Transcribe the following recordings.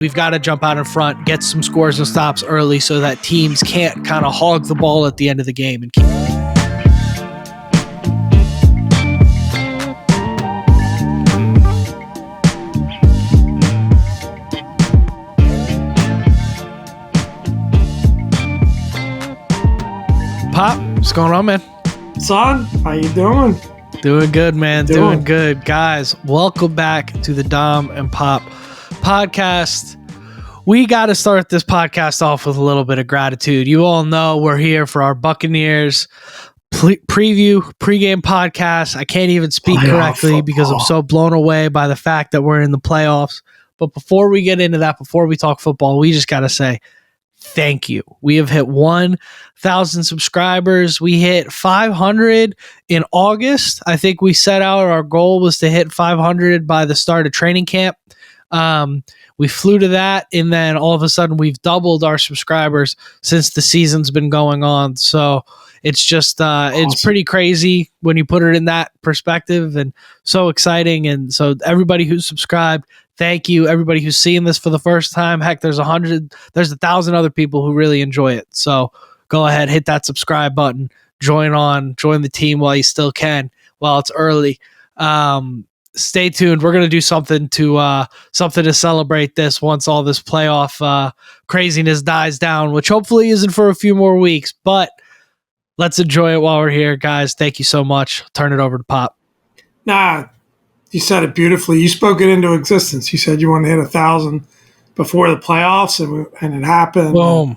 We've got to jump out in front, get some scores and stops early so that teams can't kind of hog the ball at the end of the game. And Pop, what's going on, man? Son, how you doing? Doing good, man. Doing good. Guys, welcome back to the Dom and Pop podcast. We got to start this podcast off with a little bit of gratitude. You all know we're here for our Buccaneers pregame podcast. I can't even speak correctly because I'm so blown away by the fact that we're in the playoffs. But before we get into that, before we talk football, we just got to say thank you. We have hit 1,000 subscribers. We hit 500 in August. I think we set out our goal was to hit 500 by the start of training camp. We flew to that, and then all of a sudden we've doubled our subscribers since the season's been going on. So it's just awesome. It's pretty crazy when you put it in that perspective, and so exciting. And so everybody who's subscribed, thank you. Everybody who's seeing this for the first time, heck, there's 1,000 other people who really enjoy it. So go ahead, hit that subscribe button, join the team while you still can, while it's early. Stay tuned. We're going to do something to celebrate this once all this playoff craziness dies down, which hopefully isn't for a few more weeks, but let's enjoy it while we're here. Guys, thank you so much. Turn it over to Pop. Nah, you said it beautifully. You spoke it into existence. You said you wanted to hit 1,000 before the playoffs, and it happened. Boom.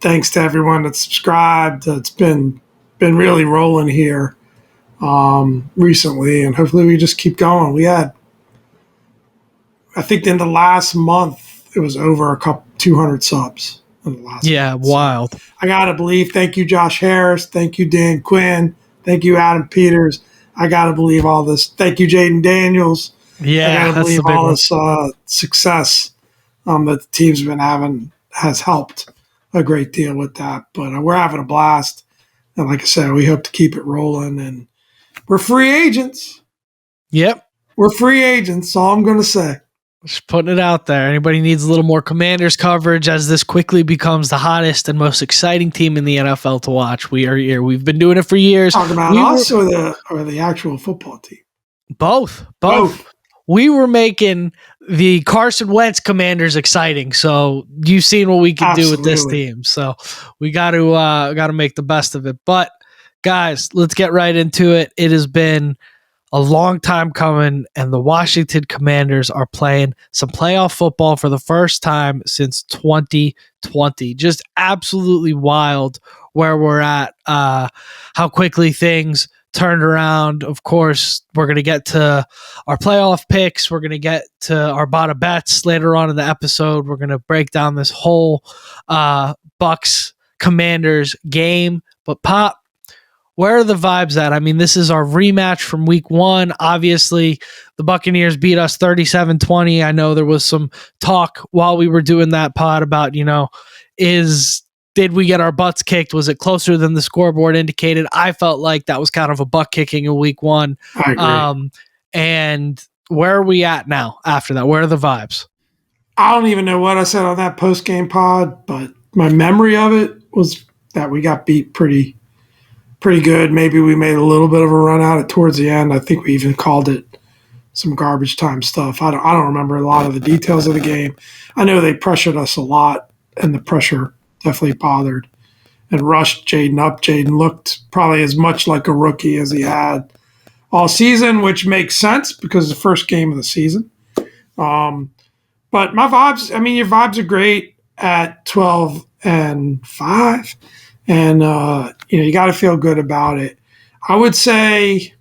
Thanks to everyone that subscribed. It's been really rolling here recently, and hopefully we just keep going. We had, I think in the last month, it was over 200 subs. Wild. I gotta believe. Thank you, Josh Harris. Thank you, Dan Quinn. Thank you, Adam Peters. I gotta believe all this. Thank you, Jaden Daniels. Yeah, I gotta believe all this success that the team's been having has helped a great deal with that. But we're having a blast, and like I said, we hope to keep it rolling. And we're free agents. Yep, we're free agents. That's all I'm gonna say. Just putting it out there. Anybody needs a little more Commanders coverage as this quickly becomes the hottest and most exciting team in the NFL to watch. We are here. We've been doing it for years. Talking about us or the actual football team? Both. We were making the Carson Wentz Commanders exciting. So you've seen what we can do with this team. So we got to make the best of it. But guys, let's get right into it. It has been a long time coming, and the Washington Commanders are playing some playoff football for the first time since 2020. Just absolutely wild where we're at, how quickly things turned around. Of course, we're going to get to our playoff picks. We're going to get to our Bada Bets later on in the episode. We're going to break down this whole Bucs Commanders game. But Pop, where are the vibes at? I mean, this is our rematch from week one. Obviously, the Buccaneers beat us 37-20. I know there was some talk while we were doing that pod about, did we get our butts kicked? Was it closer than the scoreboard indicated? I felt like that was kind of a butt kicking in week one. I agree. And where are we at now after that? Where are the vibes? I don't even know what I said on that post-game pod, but my memory of it was that we got beat pretty good. Maybe we made a little bit of a run at it towards the end. I think we even called it some garbage time stuff. I don't remember a lot of the details of the game. I know they pressured us a lot, and the pressure definitely bothered and rushed Jaden up. Jaden looked probably as much like a rookie as he had all season, which makes sense because it's the first game of the season. But my vibes, your vibes are great at 12-5. And, you got to feel good about it. I would say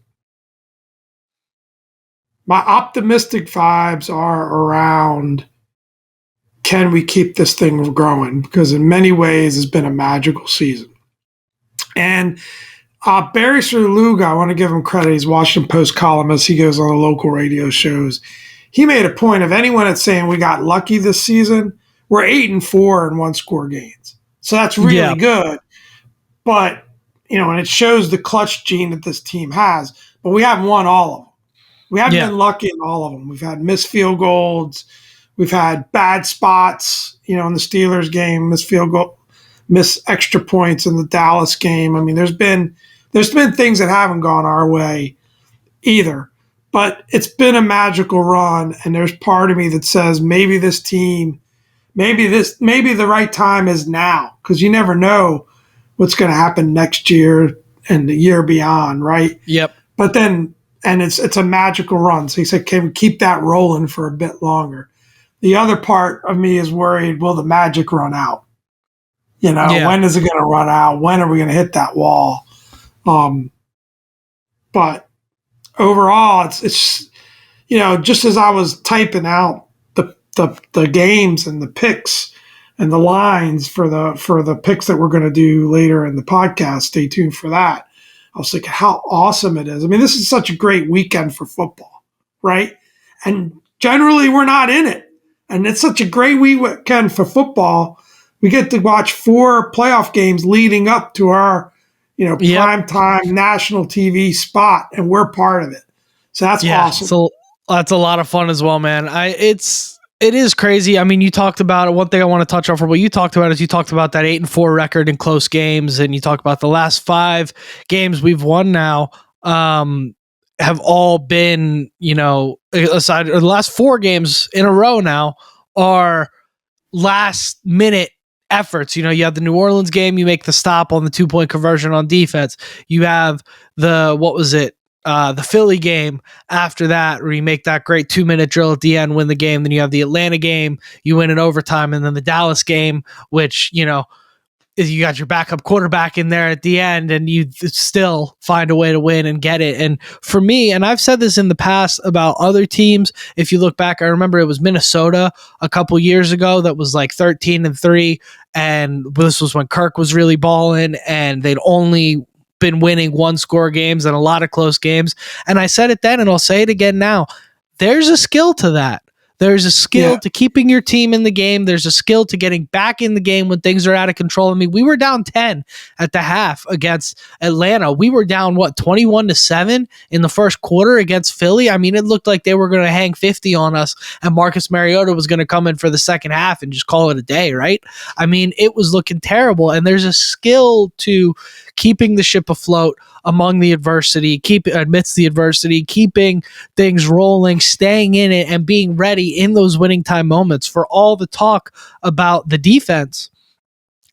my optimistic vibes are around, can we keep this thing growing? Because in many ways, it's been a magical season. And Barry Sherluga, I want to give him credit. He's a Washington Post columnist. He goes on the local radio shows. He made a point of anyone that's saying we got lucky this season, we're 8-4 in one-score games. So that's really good. But, and it shows the clutch gene that this team has. But we haven't won all of them. We haven't been lucky in all of them. We've had missed field goals. We've had bad spots, in the Steelers game, miss field goal, miss extra points in the Dallas game. I mean, there's been things that haven't gone our way either. But it's been a magical run, and there's part of me that says maybe this team, maybe the right time is now, because you never know what's going to happen next year and the year beyond, right? Yep. But then, and it's a magical run. So he said, can we keep that rolling for a bit longer? The other part of me is worried, will the magic run out? When is it going to run out? When are we going to hit that wall? But overall, it's just as I was typing out the games and the picks and the lines for the picks that we're going to do later in the podcast, stay tuned for that. I was thinking how awesome it is. I mean, this is such a great weekend for football, right? And generally, we're not in it. And it's such a great weekend for football. We get to watch 4 playoff games leading up to our, primetime national TV spot, and we're part of it. So that's awesome. So that's a lot of fun as well, man. It is crazy. I mean, you talked about it. One thing I want to touch on for what you talked about is you talked about that 8-4 record in close games, and you talked about the last 5 games we've won now have all been, aside the last 4 games in a row now are last minute efforts. You have the New Orleans game, you make the stop on the 2-point conversion on defense. You have the Philly game after that, where you make that great 2-minute drill at the end, win the game. Then you have the Atlanta game, you win in overtime, and then the Dallas game, which, you got your backup quarterback in there at the end, and you still find a way to win and get it. And for me, and I've said this in the past about other teams, if you look back, I remember it was Minnesota a couple years ago that was like 13-3, and this was when Kirk was really balling, and they'd only been winning 1-score games and a lot of close games. And I said it then, and I'll say it again now. There's a skill to that. There's a skill to keeping your team in the game. There's a skill to getting back in the game when things are out of control. I mean, we were down 10 at the half against Atlanta. We were down, 21-7 in the first quarter against Philly. I mean, it looked like they were going to hang 50 on us, and Marcus Mariota was going to come in for the second half and just call it a day, right? I mean, it was looking terrible, and there's a skill to keeping the ship afloat among the adversity, amidst the adversity, keeping things rolling, staying in it, and being ready in those winning time moments. For all the talk about the defense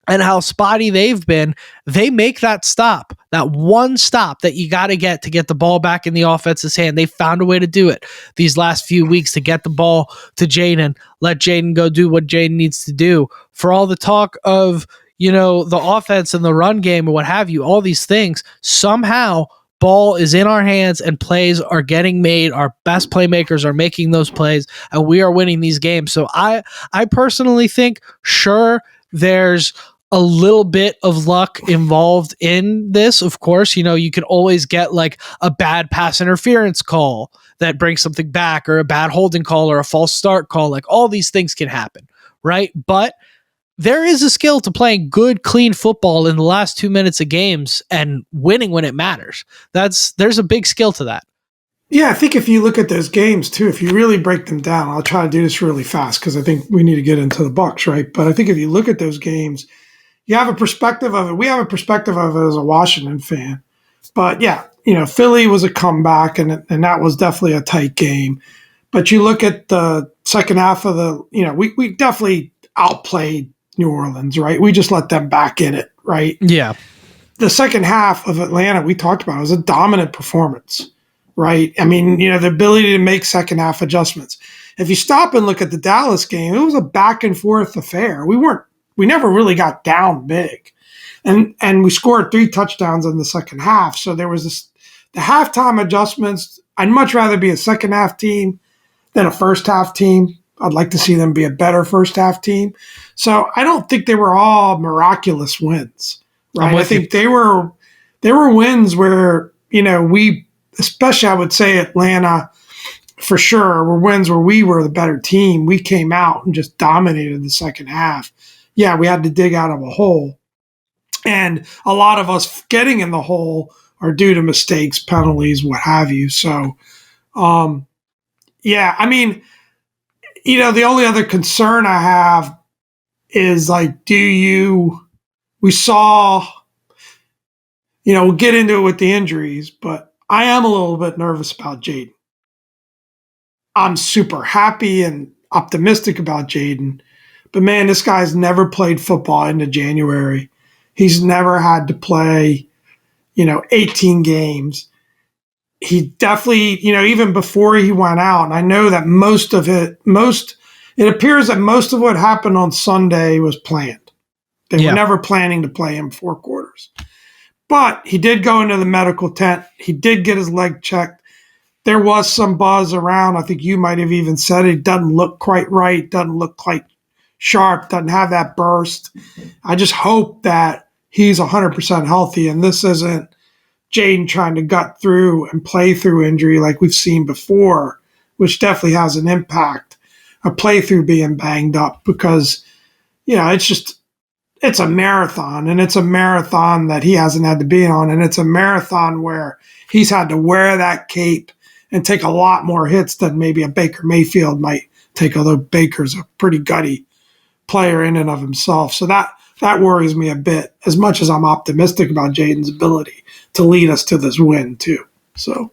and how spotty they've been, they make that stop, that one stop that you got to get the ball back in the offense's hand. They found a way to do it these last few weeks to get the ball to Jaden, let Jaden go do what Jaden needs to do. For all the talk of the offense and the run game or what have you, all these things, somehow ball is in our hands and plays are getting made. Our best playmakers are making those plays, and we are winning these games. So I personally think, sure, there's a little bit of luck involved in this. Of course, you can always get like a bad pass interference call that brings something back, or a bad holding call, or a false start call. Like, all these things can happen, right? But there is a skill to playing good, clean football in the last 2 minutes of games and winning when it matters. There's a big skill to that. Yeah, I think if you look at those games too, if you really break them down, I'll try to do this really fast because I think we need to get into the Bucs, right? But I think if you look at those games, you have a perspective of it. We have a perspective of it as a Washington fan. But yeah, Philly was a comeback, and that was definitely a tight game. But you look at the second half of we definitely outplayed New Orleans, right? We just let them back in it, right? Yeah. The second half of Atlanta, we talked about, it was a dominant performance, right? I mean, the ability to make second half adjustments. If you stop and look at the Dallas game, it was a back and forth affair. We never really got down big. And we scored 3 touchdowns in the second half. So there was the halftime adjustments. I'd much rather be a second half team than a first half team. I'd like to see them be a better first half team. So I don't think they were all miraculous wins, right? I think they were wins where, we, especially I would say Atlanta for sure, were wins where we were the better team. We came out and just dominated the second half. Yeah, we had to dig out of a hole. And a lot of us getting in the hole are due to mistakes, penalties, what have you. So, yeah, I mean, The only other concern I have is like, we saw, we'll get into it with the injuries, but I am a little bit nervous about Jaden. I'm super happy and optimistic about Jaden, but man, this guy's never played football into January. He's never had to play, 18 games. He definitely, even before he went out, and I know that it appears that most of what happened on Sunday was planned. They were never planning to play him 4 quarters. But he did go into the medical tent. He did get his leg checked. There was some buzz around. I think you might have even said it doesn't look quite right, doesn't look quite sharp, doesn't have that burst. I just hope that he's 100% healthy and this isn't Jaden trying to gut through and play through injury like we've seen before, which definitely has an impact, a playthrough being banged up because, it's a marathon, and it's a marathon that he hasn't had to be on, and it's a marathon where he's had to wear that cape and take a lot more hits than maybe a Baker Mayfield might take, although Baker's a pretty gutty player in and of himself. So that worries me a bit, as much as I'm optimistic about Jaden's ability to lead us to this win too. So,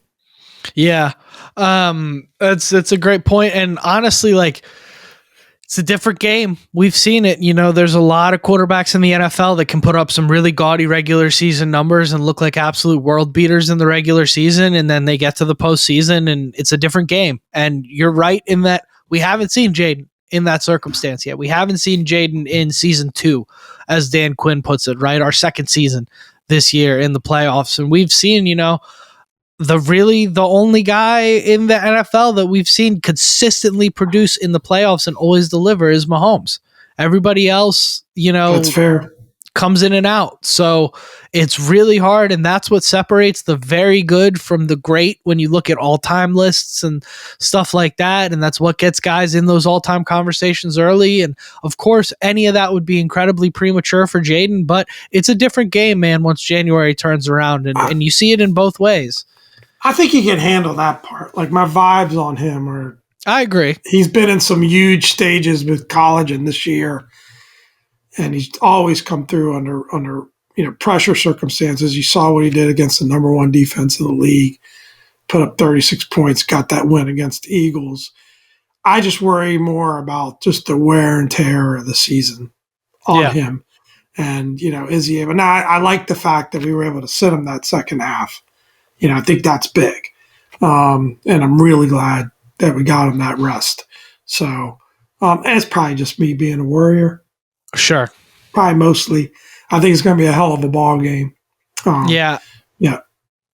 yeah, that's a great point. And honestly, like, it's a different game. We've seen it. There's a lot of quarterbacks in the NFL that can put up some really gaudy regular season numbers and look like absolute world beaters in the regular season. And then they get to the postseason and it's a different game. And you're right in that we haven't seen Jaden in that circumstance yet. We haven't seen Jaden in season 2, as Dan Quinn puts it, right? Our second season this year in the playoffs. And we've seen, the only guy in the NFL that we've seen consistently produce in the playoffs and always deliver is Mahomes. Everybody else, that's fair, comes in and out. So it's really hard. And that's what separates the very good from the great when you look at all-time lists and stuff like that. And that's what gets guys in those all-time conversations early. And of course, any of that would be incredibly premature for Jaden, but it's a different game, man, once January turns around and you see it in both ways. I think he can handle that part. Like, my vibes on him are... I agree. He's been in some huge stages with college and this year, and he's always come through under pressure circumstances. You saw what he did against the number 1 defense in the league, put up 36 points, got that win against the Eagles. I just worry more about just the wear and tear of the season on him. And, is he able... Now, I like the fact that we were able to sit him that second half. I think that's big. And I'm really glad that we got him that rest. So, and it's probably just me being a Warrior. Sure. Probably mostly. I think it's going to be a hell of a ball game. Yeah. Yeah.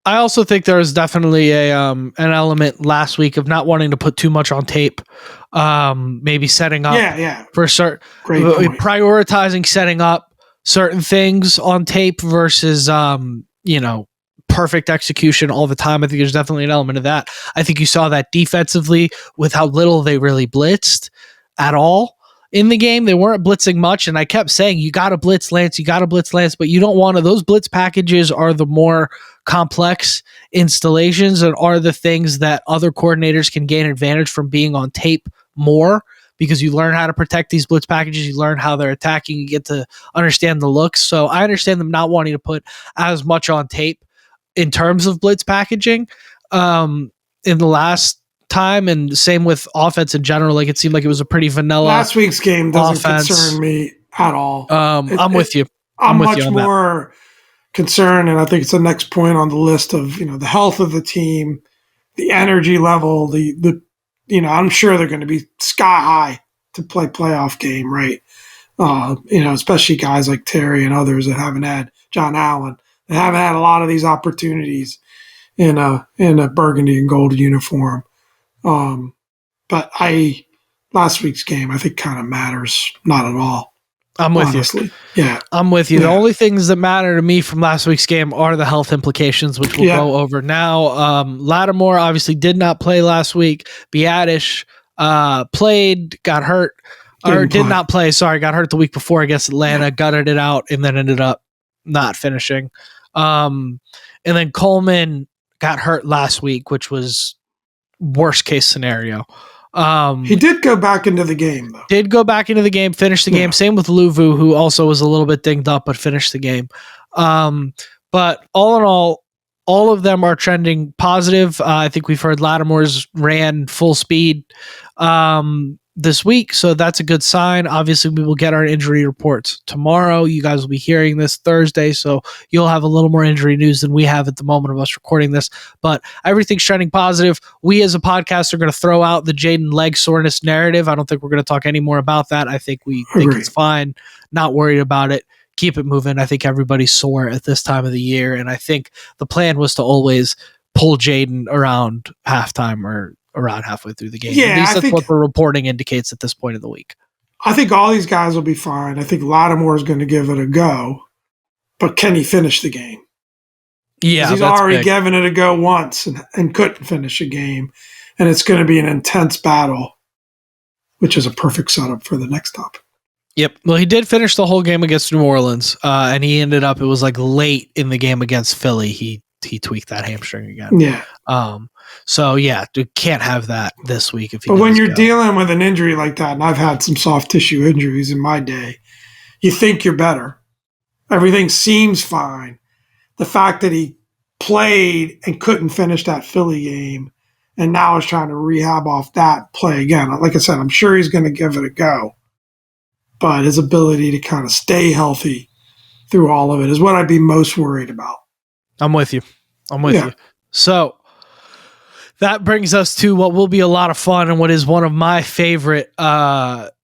I also think there was definitely an element last week of not wanting to put too much on tape. Maybe setting up for certain, prioritizing setting up certain things on tape versus, perfect execution all the time. I think there's definitely an element of that. I think you saw that defensively with how little they really blitzed at all in the game. They weren't blitzing much, and I kept saying, you got to blitz, Lance, but you don't want to. Those blitz packages are the more complex installations and are the things that other coordinators can gain advantage from being on tape more, because you learn how to protect these blitz packages, you learn how they're attacking, you get to understand the looks. So I understand them not wanting to put as much on tape in terms of blitz packaging in the last time, and same with offense in general. Like, it seemed like it was a pretty vanilla. Last week's game doesn't concern me at all. I'm with you. I'm much more concerned, and I think it's the next point on the list of the health of the team, the energy level, the I'm sure they're going to be sky high to play playoff game, right? Especially guys like Terry and others that haven't had John Allen. They haven't had a lot of these opportunities in a burgundy and gold uniform. But last week's game, I think, kind of matters not at all. I'm with honestly. you. Yeah. I'm with you. Yeah. The only things that matter to me from last week's game are the health implications, which we'll go over now. Lattimore obviously did not play last week. Biadish played, got hurt, did not play. Sorry, got hurt the week before against Atlanta, gutted it out, and then ended up not finishing. And then Coleman got hurt last week, which was worst case scenario. He did go back into the game, though. Did go back into the game, finish the game. Same with Luvu, who also was a little bit dinged up, but finished the game. But all in all of them are trending positive. I think we've heard Lattimore's ran full speed this week, so that's a good sign. Obviously, we will get our injury reports tomorrow. You guys will be hearing this Thursday, so you'll have a little more injury news than we have at the moment of us recording this. But everything's trending positive. We as a podcast are going to throw out the Jaden leg soreness narrative. I don't think we're going to talk any more about that. I think we think it's fine. Not worried about it. Keep it moving. I think everybody's sore at this time of the year, and I think the plan was to always pull Jaden around halftime or around halfway through the game. Yeah, at least that's what the reporting indicates at this point of the week. I think all these guys will be fine. I think Lattimore is going to give it a go, but can he finish the game? Yeah, he's already given it a go once and couldn't finish a game, and it's going to be an intense battle, which is a perfect setup for the next topic. Yep. Well, he did finish the whole game against New Orleans, and he ended up, it was like late in the game against Philly. He tweaked that hamstring again. Yeah. So yeah, you can't have that this week. But when you're dealing with an injury like that, and I've had some soft tissue injuries in my day, you think you're better. Everything seems fine. The fact that he played and couldn't finish that Philly game and now is trying to rehab off that play again. Like I said, I'm sure he's going to give it a go. But his ability to kind of stay healthy through all of it is what I'd be most worried about. I'm with you. You. So that brings us to what will be a lot of fun and what is one of my favorite matchups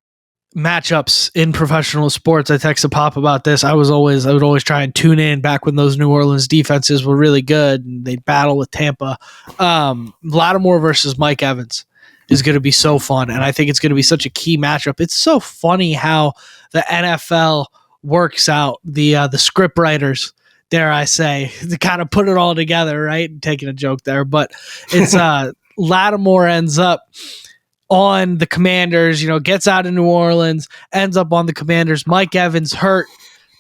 in professional sports. I texted Pop about this. I would always try and tune in back when those New Orleans defenses were really good and they'd battle with Tampa. Lattimore versus Mike Evans is going to be so fun, and I think it's going to be such a key matchup. It's so funny how the NFL works out the script writers, dare I say, to kind of put it all together, right? Taking a joke there, but it's Lattimore ends up on the Commanders, gets out of New Orleans, ends up on the Commanders. Mike Evans hurt,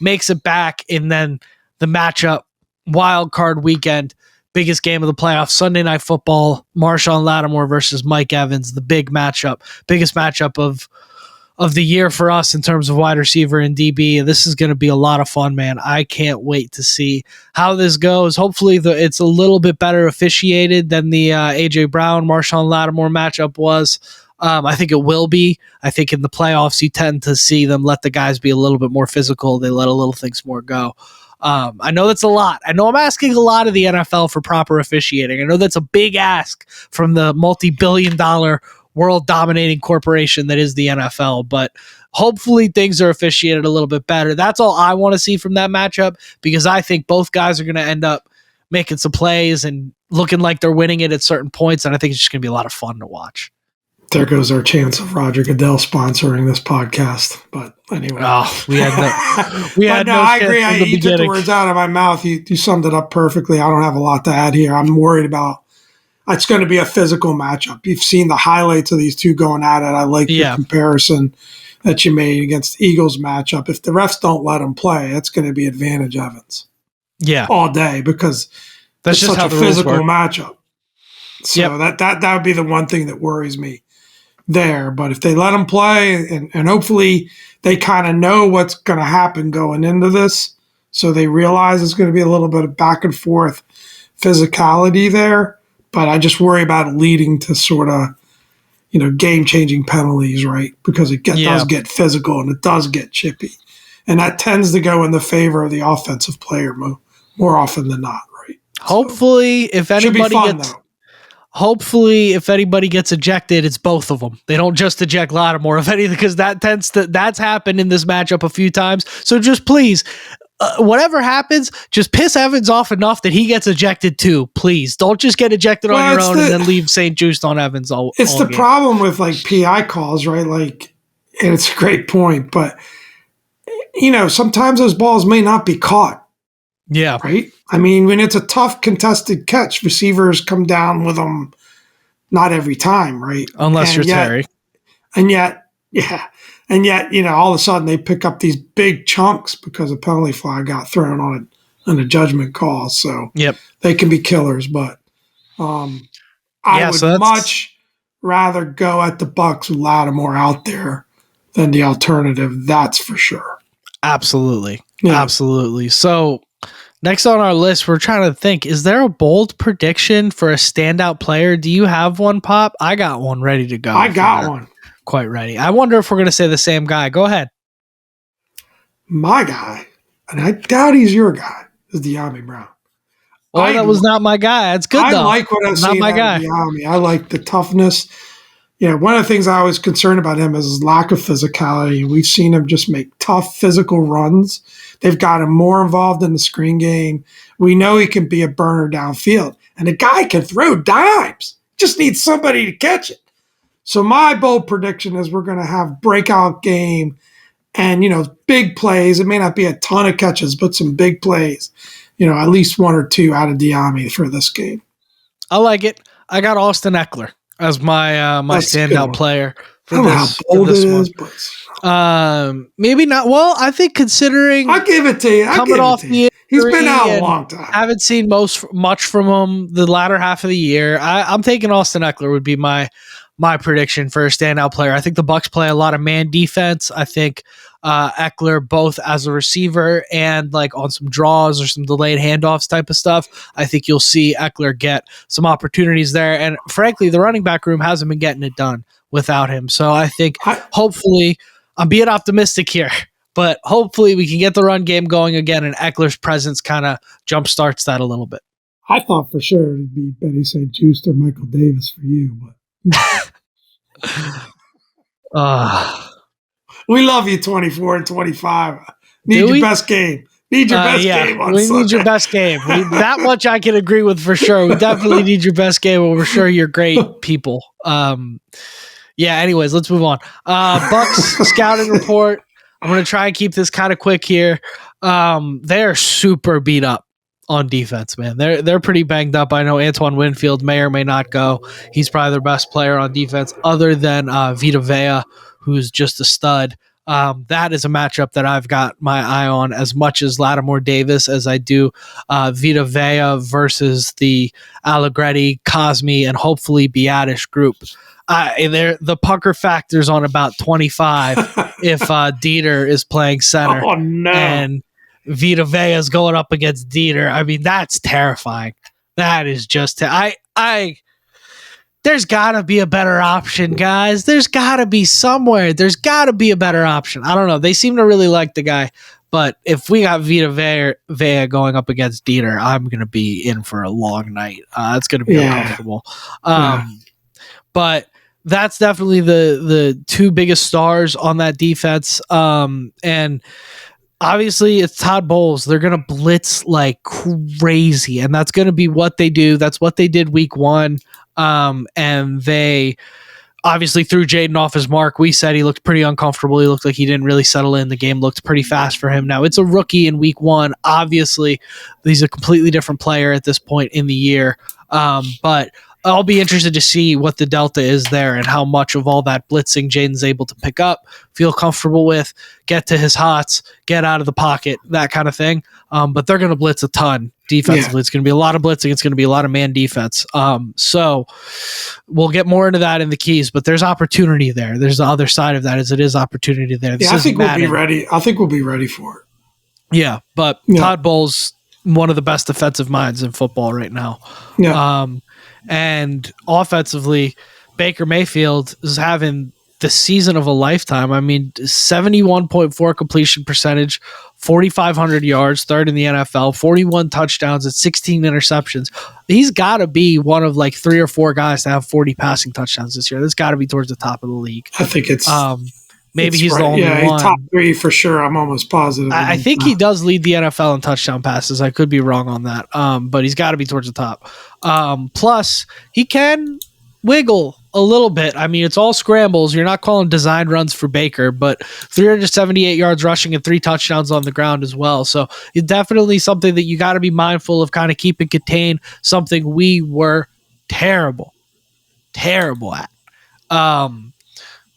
makes it back, and then the matchup, Wildcard weekend, biggest game of the playoffs, Sunday Night Football, Marshawn Lattimore versus Mike Evans, the big matchup, biggest matchup of the year for us in terms of wide receiver and DB. This is going to be a lot of fun, man. I can't wait to see how this goes. Hopefully it's a little bit better officiated than the A.J. Brown, Marshawn Lattimore matchup was. I think it will be. I think in the playoffs, you tend to see them let the guys be a little bit more physical. They let a little things more go. I know that's a lot. I know I'm asking a lot of the NFL for proper officiating. I know that's a big ask from the multi-billion-dollar world-dominating corporation that is the NFL, but hopefully things are officiated a little bit better. That's all I want to see from that matchup, because I think both guys are going to end up making some plays and looking like they're winning it at certain points, and I think it's just going to be a lot of fun to watch. There goes our chance of Roger Goodell sponsoring this podcast. But anyway. Oh, we had no I agree. You took the words out of my mouth. You summed it up perfectly. I don't have a lot to add here. I'm worried about it's going to be a physical matchup. You've seen the highlights of these two going at it. I like the comparison that you made against the Eagles matchup. If the refs don't let them play, it's going to be advantage Evans. Yeah. All day, because that's just such how a physical matchup. So that would be the one thing that worries me there. But if they let them play, and hopefully they kind of know what's going to happen going into this, so they realize it's going to be a little bit of back and forth physicality there. But I just worry about it leading to sort of, game-changing penalties, right? Because it does get physical and it does get chippy. And that tends to go in the favor of the offensive player more often than not, right? Hopefully, if anybody gets ejected, it's both of them. They don't just eject Lattimore, if anything, because that's happened in this matchup a few times. So just please, whatever happens, just piss Evans off enough that he gets ejected too. Please don't just get ejected on your own and then leave St. Juiced on Evans all. It's the problem with PI calls, right? And it's a great point, but sometimes those balls may not be caught. Yeah. Right. I mean, when it's a tough contested catch, receivers come down with them. Not every time, right? Unless you're Terry. And yet, all of a sudden they pick up these big chunks because a penalty flag got thrown on a judgment call. So they can be killers. But I would much rather go at the Bucs with Lattimore out there than the alternative. That's for sure. Absolutely. Yeah. Absolutely. So next on our list, we're trying to think, is there a bold prediction for a standout player? Do you have one, Pop? I got one ready to go. I got one. Quite ready. I wonder if we're going to say the same guy. Go ahead. My guy, and I doubt he's your guy, is De'Ami Brown. Oh, that was not my guy. That's good, though. I like what I've seen out of De'Ami. I like the toughness. Yeah, one of the things I was concerned about him is his lack of physicality. We've seen him just make tough physical runs. They've got him more involved in the screen game. We know he can be a burner downfield. And the guy can throw dimes. Just needs somebody to catch it. So my bold prediction is we're going to have breakout game and, big plays. It may not be a ton of catches, but some big plays. At least one or two out of De'Ami for this game. I like it. I got Austin Eckler as my my standout player for this, how bold it is, but maybe not. Well, I think considering I'll give it to you. Coming off the he's been out a long time. Haven't seen much from him the latter half of the year. I'm taking Austin Eckler would be my prediction for a standout player. I think the Bucs play a lot of man defense. I think Eckler, both as a receiver and like on some draws or some delayed handoffs type of stuff, I think you'll see Eckler get some opportunities there. And frankly, the running back room hasn't been getting it done without him. So I think hopefully, I'm being optimistic here, but hopefully we can get the run game going again and Eckler's presence kind of jumpstarts that a little bit. I thought for sure it'd be Benny St. Juste or Michael Davis for you, but we love you 24 and 25. Need your best game. Need your best game on Sunday. We need your best game. That much I can agree with for sure. We definitely need your best game, and we're sure you're great people. Anyways, let's move on. Bucs scouting report. I'm going to try and keep this kind of quick here. They're super beat up on defense, man. They're pretty banged up. I know Antoine Winfield may or may not go. He's probably their best player on defense other than Vita Vea, who's just a stud. That is a matchup that I've got my eye on as much as Lattimore Davis as I do Vita Vea versus the Allegretti, Cosme, and hopefully Biadish group. The pucker factor's on about 25 if Dieter is playing center. Oh, no. And Vita Vea is going up against Dieter. I mean, that's terrifying. That is just there's got to be a better option, guys. There's got to be somewhere. There's got to be a better option. I don't know. They seem to really like the guy. But if we got Vita Vea going up against Dieter, I'm going to be in for a long night. It's going to be uncomfortable. But that's definitely the two biggest stars on that defense. And obviously, it's Todd Bowles. They're going to blitz like crazy, and that's going to be what they do. That's what they did week one. And they obviously threw Jaden off his mark. We said he looked pretty uncomfortable. He looked like he didn't really settle in. The game looked pretty fast for him. Now, it's a rookie in week one. Obviously, he's a completely different player at this point in the year. But I'll be interested to see what the delta is there and how much of all that blitzing Jaden's able to pick up, feel comfortable with, get to his hots, get out of the pocket, that kind of thing. But they're going to blitz a ton defensively. Yeah. It's going to be a lot of blitzing. It's going to be a lot of man defense. So we'll get more into that in the keys, but there's opportunity there. There's the other side of that is it is opportunity there. I think we'll be ready. I think we'll be ready for it. Yeah, but Todd Bowles, one of the best defensive minds in football right now. Yeah. And offensively, Baker Mayfield is having the season of a lifetime. I mean, 71.4 completion percentage, 4,500 yards, third in the NFL, 41 touchdowns and 16 interceptions. He's got to be one of like 3 or 4 guys to have 40 passing touchdowns this year. That's got to be towards the top of the league. I think it's maybe he's the only one. Top 3 for sure. I'm almost positive. I think he does lead the NFL in touchdown passes. I could be wrong on that, but he's got to be towards the top. Plus, he can wiggle a little bit. I mean, it's all scrambles. You're not calling design runs for Baker, but 378 yards rushing and 3 touchdowns on the ground as well. So it's definitely something that you got to be mindful of kind of keeping contained, something we were terrible at.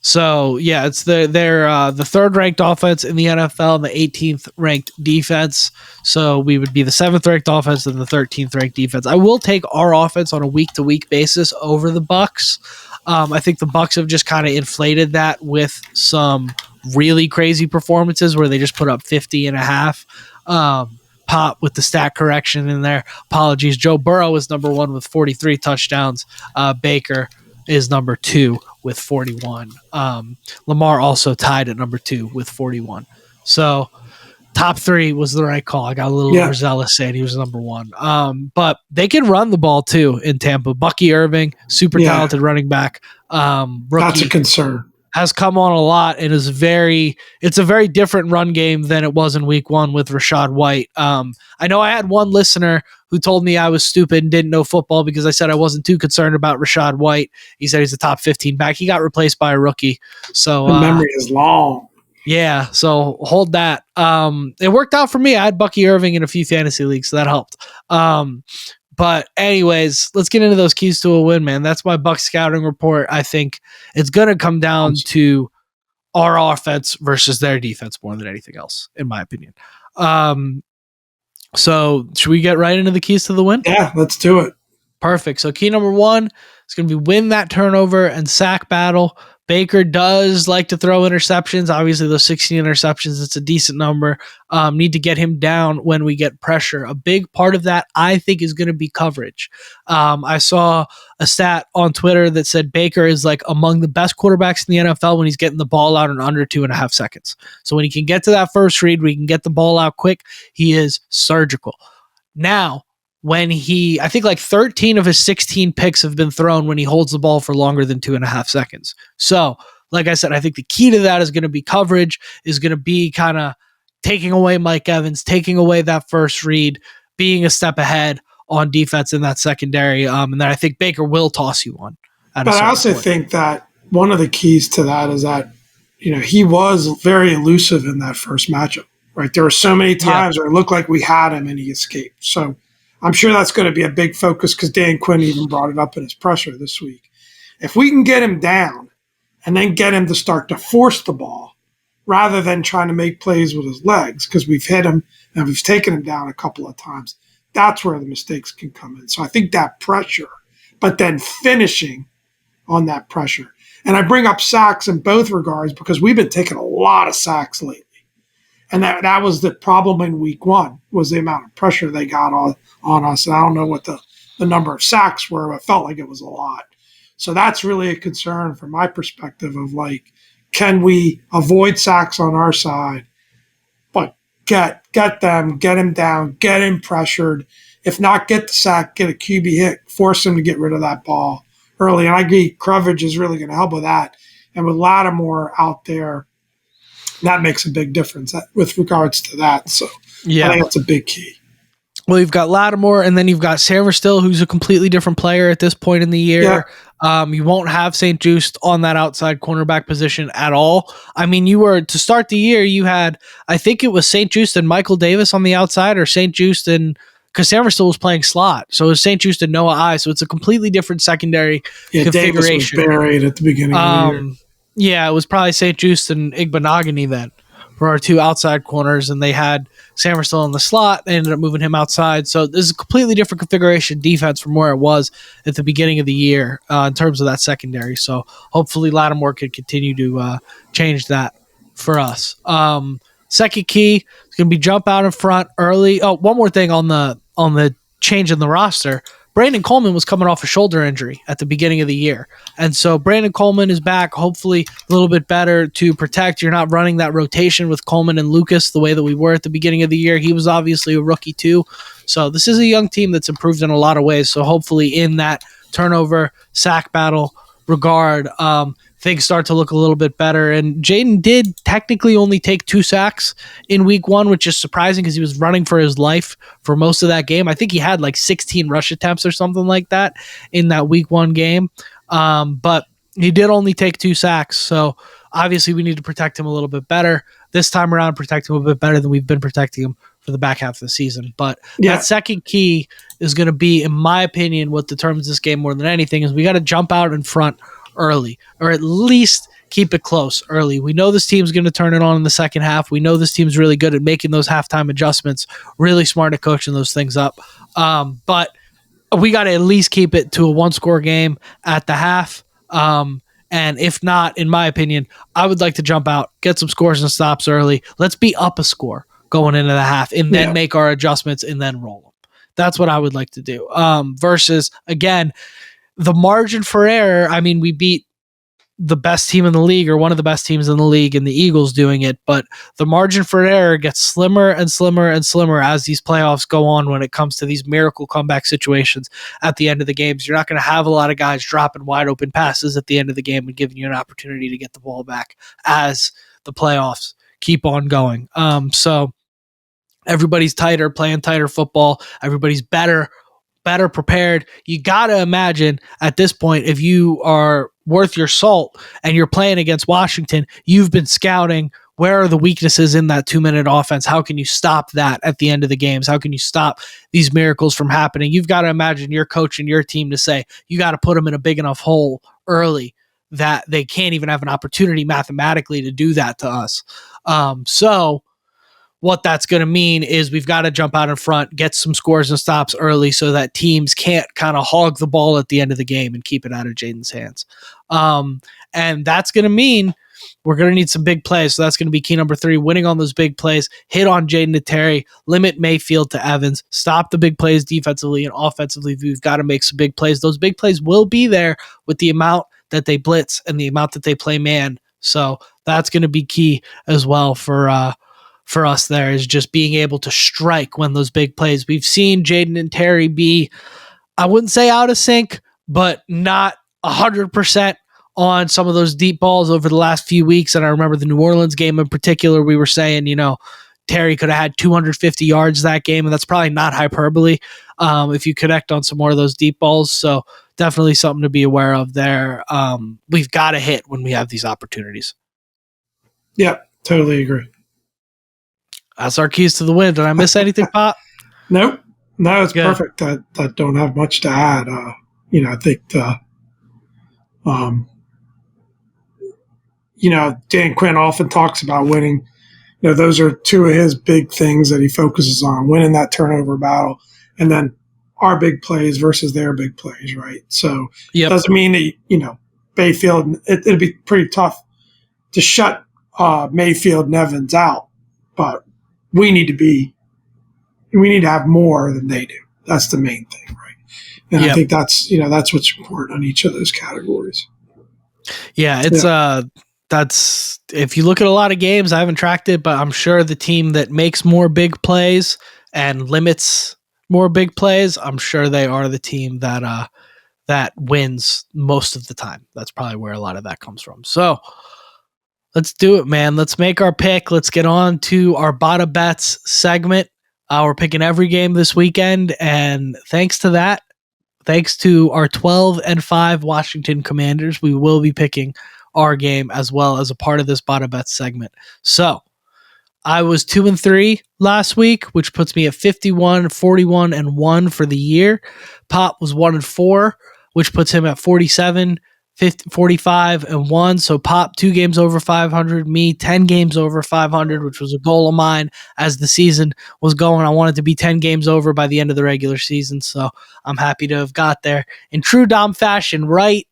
So yeah, it's they're the 3rd ranked offense in the NFL and the 18th ranked defense. So we would be the 7th ranked offense and the 13th ranked defense. I will take our offense on a week to week basis over the Bucs. I think the Bucs have just kind of inflated that with some really crazy performances where they just put up 50 and a half. Pop with the stat correction in there. Apologies. Joe Burrow is number 1 with 43 touchdowns. Baker is number 2 with 41. Lamar also tied at number 2 with 41. So top 3 was the right call. I got a little overzealous saying he was number 1. But they can run the ball too in Tampa. Bucky Irving, super talented running back. Rookie. That's a concern. Has come on a lot and it's a very different run game than it was in week 1 with Rachaad White. I know I had one listener who told me I was stupid and didn't know football because I said I wasn't too concerned about Rachaad White. He said he's a top 15 back. He got replaced by a rookie. So the memory is long. Yeah, so hold that. It worked out for me. I had Bucky Irving in a few fantasy leagues, so that helped. But anyways, let's get into those keys to a win, man. That's my Bucs scouting report. I think it's going to come down to our offense versus their defense more than anything else, in my opinion. So should we get right into the keys to the win? Yeah, let's do it. Perfect. So key number 1 is going to be win that turnover and sack battle. Baker does like to throw interceptions. Obviously, those 16 interceptions, it's a decent number. Need to get him down when we get pressure. A big part of that, I think, is going to be coverage. I saw a stat on Twitter that said Baker is like among the best quarterbacks in the NFL when he's getting the ball out in under 2.5 seconds. So when he can get to that first read, we can get the ball out quick, he is surgical. Now, when I think like 13 of his 16 picks have been thrown when he holds the ball for longer than 2.5 seconds. So, like I said, I think the key to that is going to be coverage, is going to be kind of taking away Mike Evans, taking away that first read, being a step ahead on defense in that secondary. And then I think Baker will toss you one. But I also think that one of the keys to that is that, he was very elusive in that first matchup, right? There were so many times where it looked like we had him and he escaped. So I'm sure that's going to be a big focus because Dan Quinn even brought it up in his presser this week. If we can get him down and then get him to start to force the ball rather than trying to make plays with his legs, because we've hit him and we've taken him down a couple of times, that's where the mistakes can come in. So I think that pressure, but then finishing on that pressure. And I bring up sacks in both regards because we've been taking a lot of sacks lately. And that was the problem in week 1, was the amount of pressure they got on us. And I don't know what the number of sacks were, but it felt like it was a lot. So that's really a concern from my perspective of like, can we avoid sacks on our side, but get them, get him down, get him pressured. If not, get the sack, get a QB hit, force him to get rid of that ball early. And I agree, coverage is really going to help with that. And with Lattimore out there, that makes a big difference with regards to that. So I think that's a big key. Well, you've got Lattimore, and then you've got Saverstill, who's a completely different player at this point in the year. Yeah. You won't have St. Juste on that outside cornerback position at all. I mean, to start the year, you had, I think it was St. Juste and Michael Davis on the outside, or St. Juste and, because Saverstill was playing slot. So it was St. Juste and Noah I. So it's a completely different secondary configuration. Davis was buried at the beginning of the year. Yeah, it was probably St. Juste and Igbenogany then for our 2 outside corners, and they had Saverstill in the slot. They ended up moving him outside. So this is a completely different configuration defense from where it was at the beginning of the year in terms of that secondary. So hopefully Lattimore can continue to change that for us. Second key is going to be jump out in front early. Oh, one more thing on the change in the roster. Brandon Coleman was coming off a shoulder injury at the beginning of the year. And so Brandon Coleman is back, hopefully a little bit better to protect. You're not running that rotation with Coleman and Lucas the way that we were at the beginning of the year. He was obviously a rookie too. So this is a young team that's improved in a lot of ways. So hopefully in that turnover, sack battle regard, things start to look a little bit better. And Jaden did technically only take 2 sacks in week 1, which is surprising because he was running for his life for most of that game. I think he had like 16 rush attempts or something like that in that week 1 game. But he did only take 2 sacks. So obviously we need to protect him a little bit better. This time around, protect him a bit better than we've been protecting him for the back half of the season. But that second key is going to be, in my opinion, what determines this game more than anything is we got to jump out in front early, or at least keep it close early. We know this team's going to turn it on in the second half. We know this team's really good at making those halftime adjustments, really smart at coaching those things up. But we got to at least keep it to a 1-score game at the half. And if not, in my opinion, I would like to jump out, get some scores and stops early. Let's be up a score going into the half and then make our adjustments and then roll them. That's what I would like to do. Versus, again, the margin for error. I mean, we beat the best team in the league or one of the best teams in the league and the Eagles doing it, but the margin for error gets slimmer and slimmer and slimmer as these playoffs go on when it comes to these miracle comeback situations at the end of the games. You're not going to have a lot of guys dropping wide open passes at the end of the game and giving you an opportunity to get the ball back as the playoffs keep on going. So everybody's tighter, playing tighter football. Everybody's better prepared. You got to imagine at this point, if you are worth your salt and you're playing against Washington, you've been scouting where are the weaknesses in that 2-minute offense. How can you stop that at the end of the games? How can you stop these miracles from happening? You've got to imagine your coach and your team to say, you got to put them in a big enough hole early that they can't even have an opportunity mathematically to do that to us. So what that's going to mean is we've got to jump out in front, get some scores and stops early so that teams can't kind of hog the ball at the end of the game and keep it out of Jaden's hands. And that's going to mean we're going to need some big plays. So that's going to be key number 3, winning on those big plays, hit on Jaden and Terry, limit Mayfield to Evans, stop the big plays defensively and offensively. We've got to make some big plays. Those big plays will be there with the amount that they blitz and the amount that they play man. So that's going to be key as well for us there, is just being able to strike when those big plays. We've seen Jaden and Terry be, I wouldn't say out of sync, but not 100% on some of those deep balls over the last few weeks. And I remember the New Orleans game in particular, we were saying, Terry could have had 250 yards that game, and that's probably not hyperbole if you connect on some more of those deep balls. So definitely something to be aware of there. We've got to hit when we have these opportunities. Yeah, totally agree. That's our keys to the win. Did I miss anything, Pop? Nope. No, it's good. Perfect. I don't have much to add. I think Dan Quinn often talks about winning. Those are two of his big things that he focuses on: winning that turnover battle, and then our big plays versus their big plays. Right. So it doesn't mean that Mayfield. It'd be pretty tough to shut Mayfield and Evans out, but we need to have more than they do. That's the main thing, right? And I think that's what's important on each of those categories. Yeah, that's, if you look at a lot of games, I haven't tracked it, but I'm sure the team that makes more big plays and limits more big plays, I'm sure they are the team that wins most of the time. That's probably where a lot of that comes from. So let's do it, man. Let's make our pick. Let's get on to our Bada Bets segment. We're picking every game this weekend, and thanks to that, thanks to our 12-5 Washington Commanders, we will be picking our game as well as a part of this Bada Bets segment. So I was 2-3 last week, which puts me at 51, 41, and 1 for the year. Pop was 1-4, which puts him at 47, 45 and 1. So Pop 2 games over 500, me 10 games over 500, which was a goal of mine as the season was going. I wanted to be 10 games over by the end of the regular season. So I'm happy to have got there in true Dom fashion, right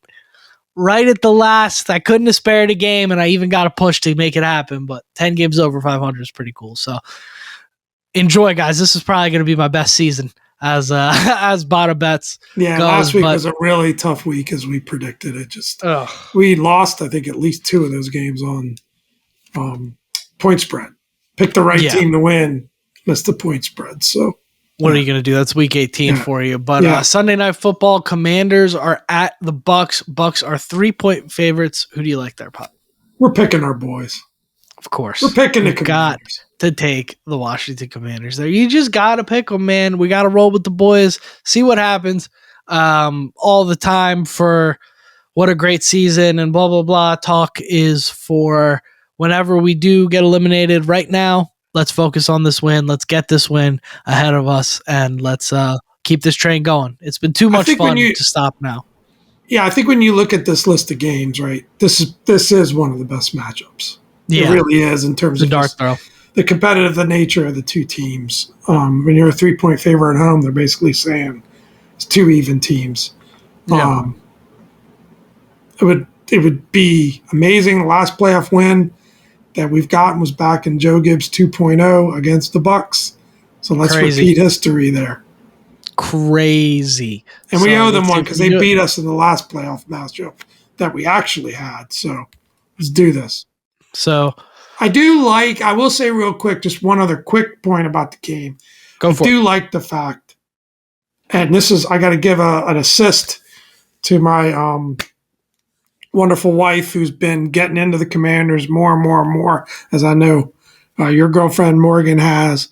at the last. I couldn't have spared a game, and I even got a push to make it happen, but 10 games over 500 is pretty cool. So enjoy, guys. This is probably going to be my best season as Bada Bets goes. Last week was a really tough week, as we predicted. It just we lost, I think, at least 2 of those games on point spread. Picked the right team to win, missed the point spread. So what are you going to do? That's week 18 for you. But Sunday Night Football, Commanders are at the Bucs. Bucs are 3-point favorites. Who do you like there, Pop? We're picking our boys. Of course. We're picking the Commanders. To take the Washington Commanders there. You just got to pick them, man. We got to roll with the boys, see what happens. All the time for what a great season and blah, blah, blah. Talk is for whenever we do get eliminated. Right now, let's focus on this win. Let's get this win ahead of us, and let's keep this train going. It's been too much fun to stop now. Yeah, I think when you look at this list of games, right, this is one of the best matchups. Yeah. It really is, in terms of the competitive nature of the two teams. When you're a 3-point favorite at home, they're basically saying it's 2 even teams. Yeah. it would be amazing. The last playoff win that we've gotten was back in Joe Gibbs 2.0 against the Bucs. So let's repeat history there. Crazy. And we owe them one because they beat us in the last playoff matchup that we actually had. So let's do this. So I will say real quick, just one other quick point about the game. I do like the fact, and I got to give an assist to my wonderful wife who's been getting into the Commanders more and more and more, as I know your girlfriend Morgan has.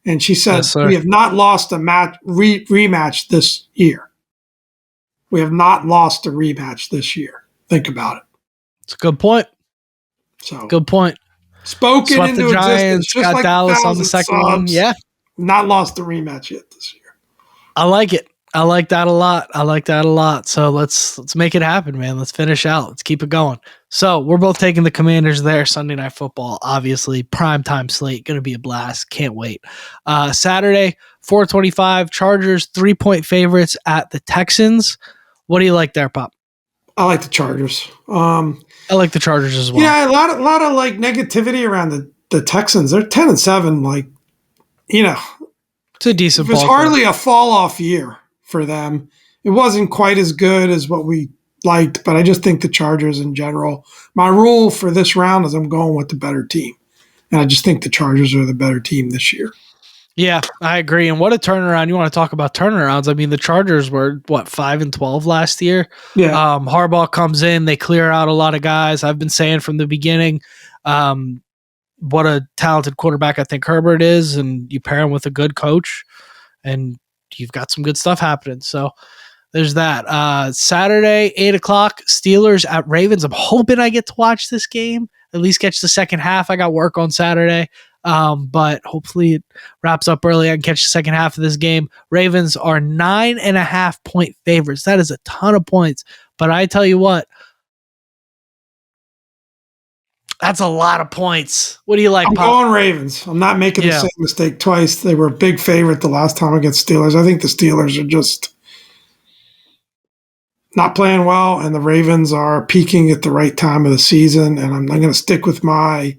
And she said, we have not lost a rematch this year. We have not lost a rematch this year. Think about it. It's a good point. Good point. Spoken Swept into the Giants, existence. Just got like Dallas on the second one. Yeah. Not lost a rematch yet this year. I like it. I like that a lot. So let's make it happen, man. Let's finish out. Let's keep it going. So we're both taking the Commanders there. Sunday Night Football, obviously primetime slate, going to be a blast. Can't wait. Saturday, 4:25, Chargers 3-point favorites at the Texans. What do you like there, Pop? I like the Chargers. I like the Chargers as well. Yeah, a lot of like negativity around the Texans. They're 10-7. Like, it's a decent. It was hardly a fall off year for them. It wasn't quite as good as what we liked, but I just think the Chargers in general. My rule for this round is I'm going with the better team, and I just think the Chargers are the better team this year. Yeah, I agree. And what a turnaround. You want to talk about turnarounds. I mean, the Chargers were, 5-12 last year? Yeah. Harbaugh comes in. They clear out a lot of guys. I've been saying from the beginning what a talented quarterback I think Herbert is, and you pair him with a good coach, and you've got some good stuff happening. So there's that. Saturday, 8 o'clock, Steelers at Ravens. I'm hoping I get to watch this game, at least catch the second half. I got work on Saturday. But hopefully it wraps up early. I can catch the second half of this game. Ravens are 9.5-point favorites. That is a ton of points. But I tell you what, that's a lot of points. What do you like, I'm going Ravens. I'm not making the same mistake twice. They were a big favorite the last time against Steelers. I think the Steelers are just not playing well, and the Ravens are peaking at the right time of the season. And I'm going to stick with my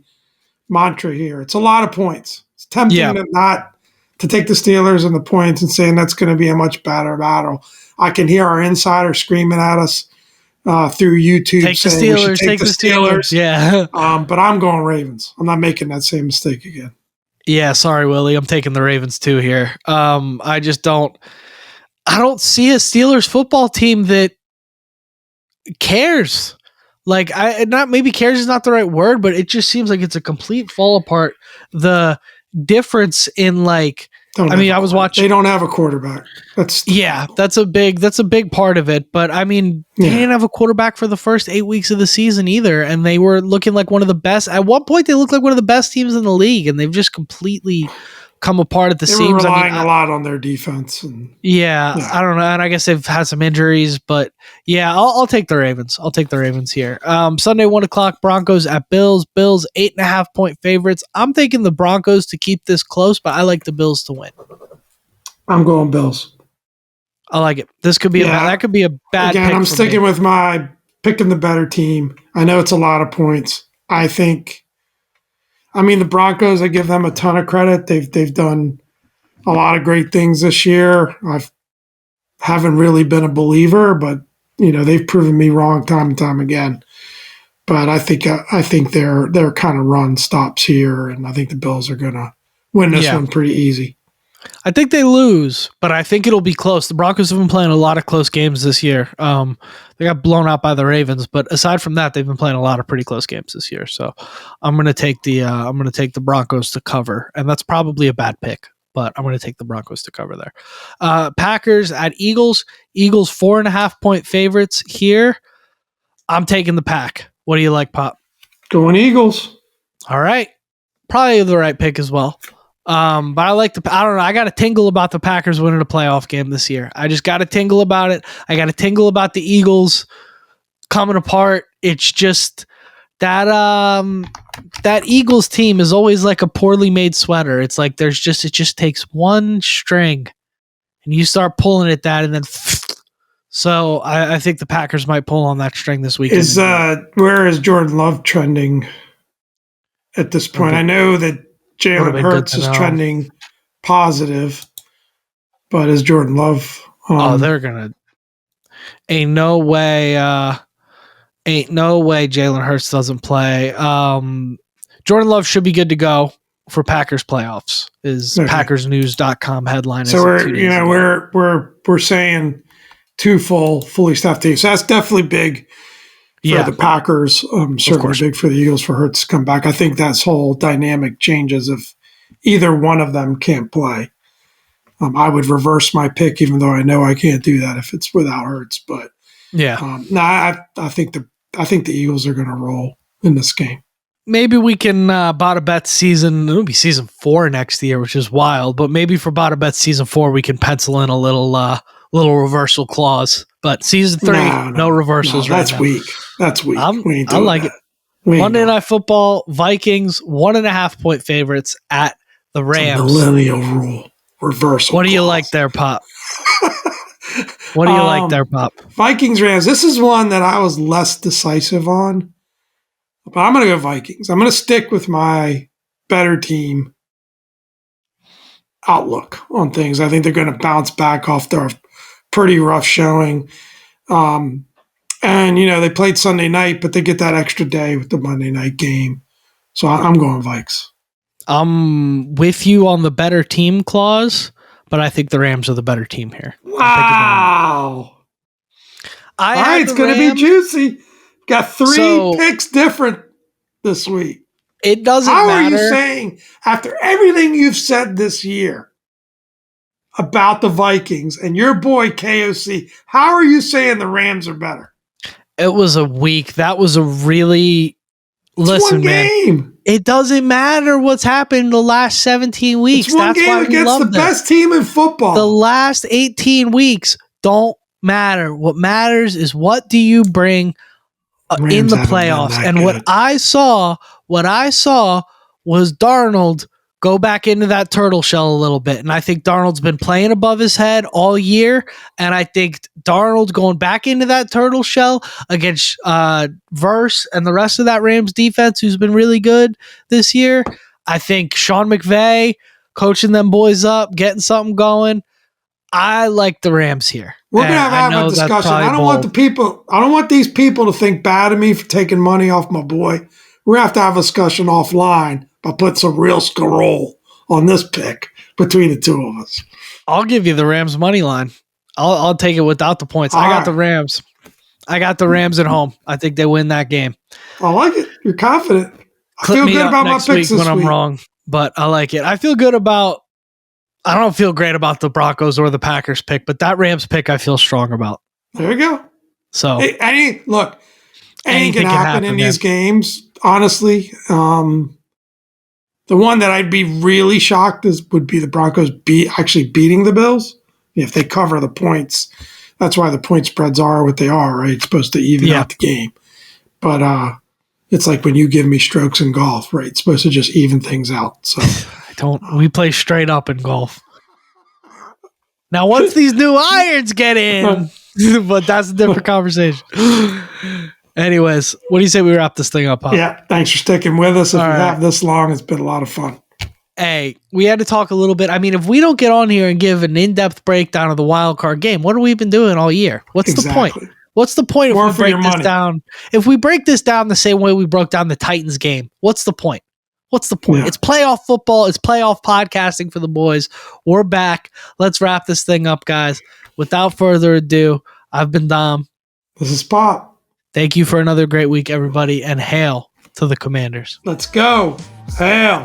mantra here. It's a lot of points. It's tempting to take the Steelers and the points and saying that's going to be a much better battle. I can hear our insider screaming at us through YouTube saying we should take the Steelers. Yeah. But I'm going Ravens. I'm not making that same mistake again. Yeah, sorry, Willie. I'm taking the Ravens too here. I don't see a Steelers football team that cares. Like, maybe cares is not the right word, but it just seems like it's a complete fall apart. The difference in I was watching. They don't have a quarterback. That's a big part of it. But I mean, they didn't have a quarterback for the first 8 weeks of the season either, and they were looking like one of the best. At one point, they looked like one of the best teams in the league, and they've just completely come apart at the seams. They were relying a lot on their defense. I don't know. And I guess they've had some injuries, but I'll take the Ravens. I'll take the Ravens here. Sunday, 1 o'clock, Broncos at Bills. Bills, 8.5-point favorites. I'm taking the Broncos to keep this close, but I like the Bills to win. I'm going Bills. I like it. This could be that could be a bad pick. Again, I'm sticking with my picking the better team. I know it's a lot of points. The Broncos, I give them a ton of credit. They've done a lot of great things this year. I haven't really been a believer, but they've proven me wrong time and time again. But I think their kind of run stops here, and I think the Bills are going to win this one pretty easy. I think they lose, but I think it'll be close. The Broncos have been playing a lot of close games this year. They got blown out by the Ravens, but aside from that, they've been playing a lot of pretty close games this year. So I'm going to take the Broncos to cover, and that's probably a bad pick, but I'm going to take the Broncos to cover there. Packers at Eagles. Eagles 4.5-point favorites here. I'm taking the Pack. What do you like, Pop? Going Eagles. All right, probably the right pick as well. But I don't know. I got a tingle about the Packers winning a playoff game this year. I just got a tingle about it. I got a tingle about the Eagles coming apart. It's just that Eagles team is always like a poorly made sweater. It's like it just takes one string and you start pulling at that and then So I think the Packers might pull on that string this weekend. Where is Jordan Love trending at this point? I know that Jalen Hurts is trending positive, but is Jordan Love? They're gonna. Ain't no way Jalen Hurts doesn't play. Jordan Love should be good to go for Packers playoffs. Is PackersNews.com headline. So we're saying two fully staffed teams. So that's definitely big for the Packers. Certainly big for the Eagles for Hurts to come back. I think that whole dynamic changes if either one of them can't play. I would reverse my pick, even though I know I can't do that if it's without Hurts. But I think the Eagles are going to roll in this game. Maybe we can Bada Bets season. It'll be season 4 next year, which is wild. But maybe for Bada Bets season 4, we can pencil in a little reversal clause. But season 3, no reversals. That's right weak. That's weak. I like it. Monday Night Football, Vikings 1.5 point favorites at the Rams. It's a millennial rule. Reversal. What do you like there, Pop? What do you like there, Pop? Vikings, Rams. This is one that I was less decisive on. But I'm going to go Vikings. I'm going to stick with my better team outlook on things. I think they're going to bounce back off their pretty rough showing. And, they played Sunday night, but they get that extra day with the Monday night game. So I'm going Vikes. I'm with you on the better team clause, but I think the Rams are the better team here. Wow. All right, it's going to be juicy. Got 3 picks different this week. It doesn't matter. How are you saying, after everything you've said this year about the Vikings and your boy KOC, how are you saying the Rams are better? It was a week. That was a really... Listen, one game. Man, it doesn't matter what's happened the last 17 weeks. It's one game against the best team in football. The last 18 weeks don't matter. What matters is what do you bring in the playoffs. And what I saw was Darnold go back into that turtle shell a little bit. And I think Darnold's been playing above his head all year. And I think Darnold going back into that turtle shell against Verse and the rest of that Rams defense, who's been really good this year. I think Sean McVay coaching them boys up, getting something going. I like the Rams here. We're going to have a discussion. I don't want these people to think bad of me for taking money off my boy. We're going to have a discussion offline by putting some real scroll on this pick between the two of us. I'll give you the Rams money line. I'll take it without the points. I got the Rams. I got the Rams at home. I think they win that game. I like it. You're confident. I feel good about my picks this week. I'm wrong, but I like it. I feel good about. I don't feel great about the Broncos or the Packers pick, but that Rams pick I feel strong about. There you go. So anything can happen in these games. Honestly, the one that I'd be really shocked would be the Broncos actually beating the Bills if they cover the points. That's why the point spreads are what they are, right? It's supposed to even out the game. But it's like when you give me strokes in golf, right? It's supposed to just even things out. So we play straight up in golf. Now, once these new irons get in, but that's a different conversation. Anyways, what do you say we wrap this thing up, Pop? Yeah, thanks for sticking with us. If you have this long, it's been a lot of fun. Hey, we had to talk a little bit. I mean, if we don't get on here and give an in-depth breakdown of the wild card game, what have we been doing all year? What's the point? What's the point if we break this down? If we break this down the same way we broke down the Titans game, what's the point? What's the point? Yeah. It's playoff football. It's playoff podcasting for the boys. We're back. Let's wrap this thing up, guys. Without further ado, I've been Dom. This is Pop. Thank you for another great week, everybody, and hail to the Commanders. Let's go. Hail.